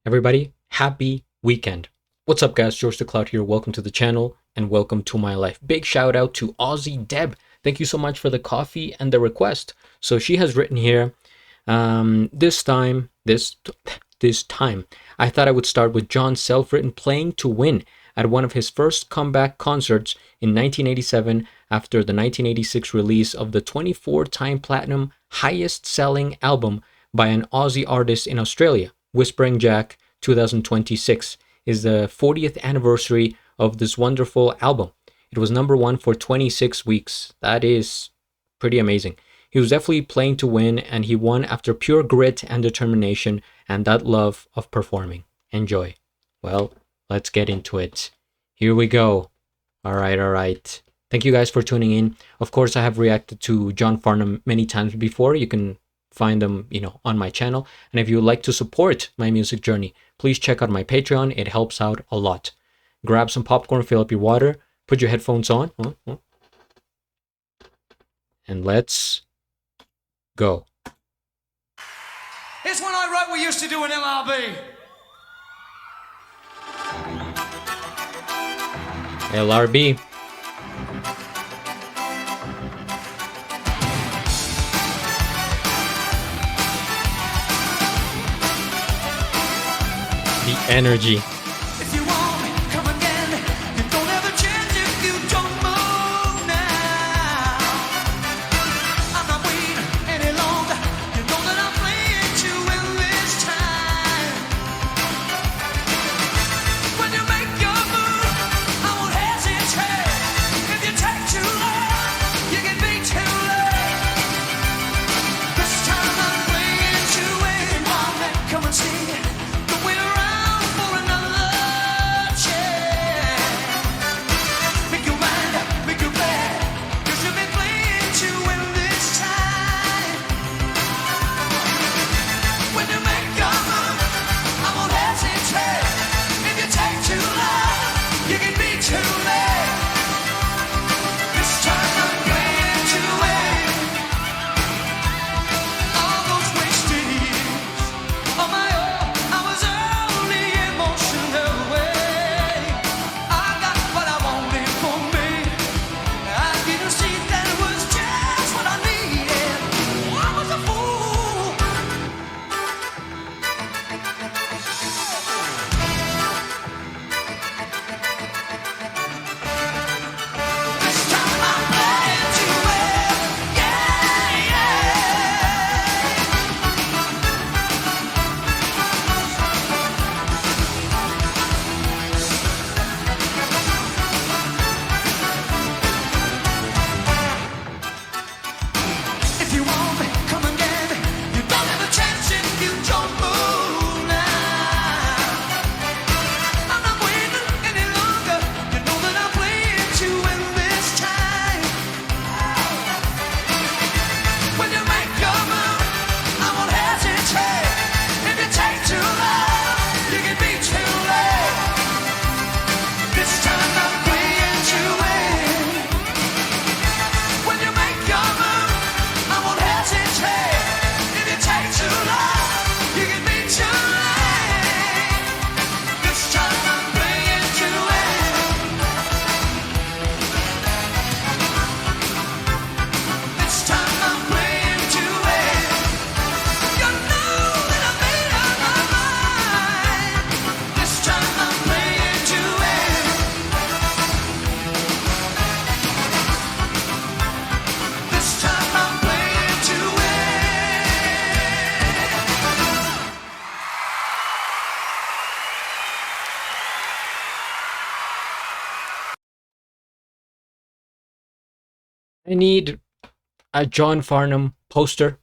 Everybody, happy weekend. What's up, guys? GeorgeTheCloud here. Welcome to the channel and welcome to my life. Big shout out to Aussie Deb. Thank you so much for the coffee and the request. So she has written here, this time, I thought I would start with John's self-written Playing to Win at one of his first comeback concerts in 1987 after the 1986 release of the 24-time platinum highest-selling album by an Aussie artist in Australia. Whispering Jack 2026 is the 40th anniversary of this wonderful album. It was number one for 26 weeks. That is pretty amazing. He was definitely playing to win, and he won after pure grit and determination and that love of performing. Enjoy. Well, let's get into it. Here we go. All right. Thank you guys for tuning in. Of course, I have reacted to John Farnham many times before. You can find them, on my channel. And if you would like to support my music journey, please check out my Patreon. It helps out a lot. Grab some popcorn, fill up your water, put your headphones on, and let's go. Here's one I wrote we used to do in MRB. LRB. The energy. If you want me, come again. You don't have a chance if you don't move now. I'm not waiting any longer. You know that I'm playing to win this time. When you make your move, I won't hesitate. If you take too long, you can be too late. This time I'm playing to win. Come back, come and see. Don't wait around. I need a John Farnham poster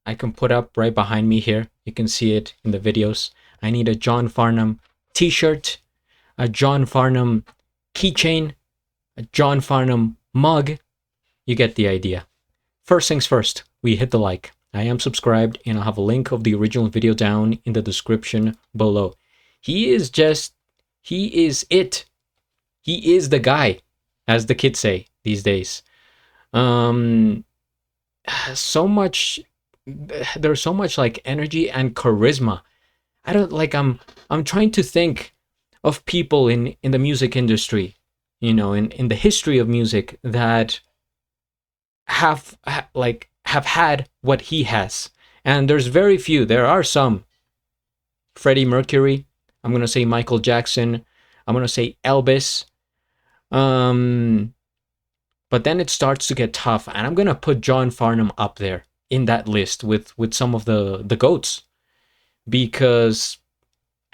I can put up right behind me here. You can see it in the videos. I need a John Farnham t-shirt, a John Farnham keychain, a John Farnham mug. You get the idea. First things first, we hit the like. I am subscribed and I'll have a link of the original video down in the description below. He is it. He is the guy, as the kids say these days. So much, there's so much like energy and charisma I don't like I'm trying to think of people in the music industry, in the history of music that have had what he has. And there's very few. There are some. Freddie Mercury, I'm going to say Michael Jackson, I'm going to say Elvis. Um but then it starts to get tough, and I'm going to put John Farnham up there in that list with some of the goats, because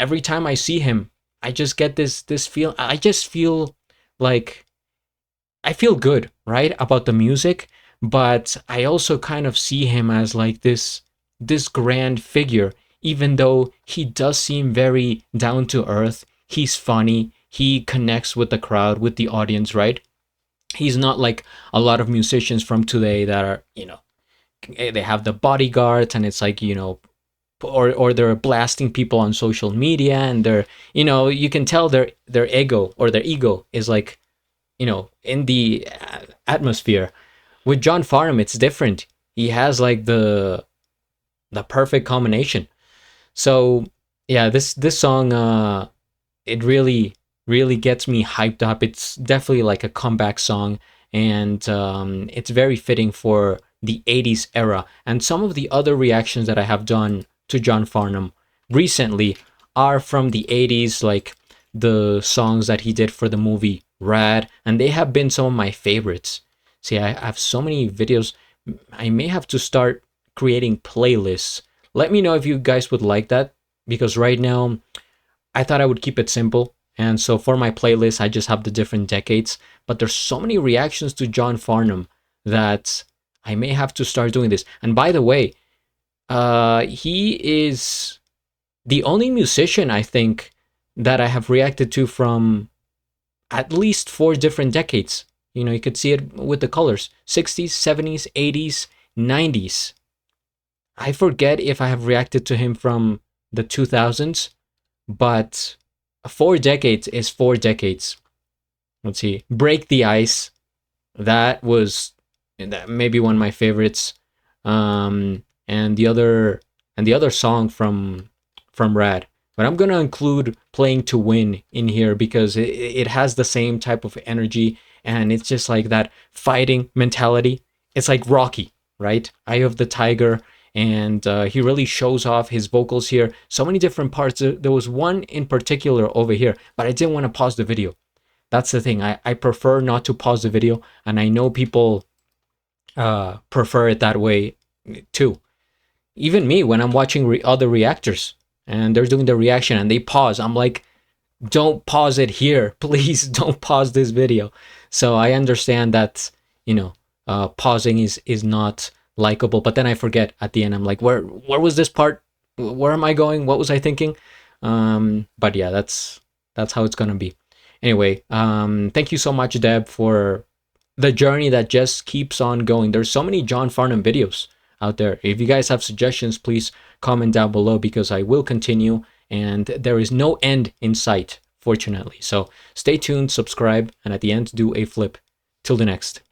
every time I see him, I just get this feel. I just feel like I feel good, right, about the music, but I also kind of see him as like this grand figure. Even though he does seem very down to earth, he's funny, he connects with the crowd, with the audience, right? He's not like a lot of musicians from today that are, they have the bodyguards, and it's like, or they're blasting people on social media, and they're, you can tell their ego, or their ego is like, in the atmosphere. With John Farnham, it's different. He has like the perfect combination. So yeah, this song, it really gets me hyped up. It's definitely like a comeback song, and it's very fitting for the 80s era. And some of the other reactions that I have done to John Farnham recently are from the 80s, like the songs that he did for the movie Rad, and they have been some of my favorites. See, I have so many videos. I may have to start creating playlists. Let me know if you guys would like that, because right now I thought I would keep it simple. And so for my playlist, I just have the different decades. But there's so many reactions to John Farnham that I may have to start doing this. And by the way, he is the only musician, I think, that I have reacted to from at least 4 different decades. You could see it with the colors: 60s, 70s, 80s, 90s. I forget if I have reacted to him from the 2000s, but 4 decades is 4 decades. Let's see. Break the Ice. That maybe one of my favorites. And the other song from Rad. But I'm gonna include Playing to Win in here because it has the same type of energy, and it's just like that fighting mentality. It's like Rocky, right? Eye of the Tiger, and he really shows off his vocals here. So many different parts. There was one in particular over here, but I didn't want to pause the video. That's the thing. I prefer not to pause the video, and I know people prefer it that way too. Even me, when I'm watching other reactors and they're doing the reaction and they pause, I'm like, don't pause it here. Please don't pause this video. So I understand that, pausing is not likable, but then I forget at the end. I'm like, where was this part? Where am I going? What was I thinking? But yeah, that's how it's gonna be. Anyway, thank you so much, Deb, for the journey that just keeps on going. There's so many John Farnham videos out there. If you guys have suggestions, please comment down below, because I will continue, and there is no end in sight, fortunately. So stay tuned, subscribe, and at the end, do a flip. Till the next.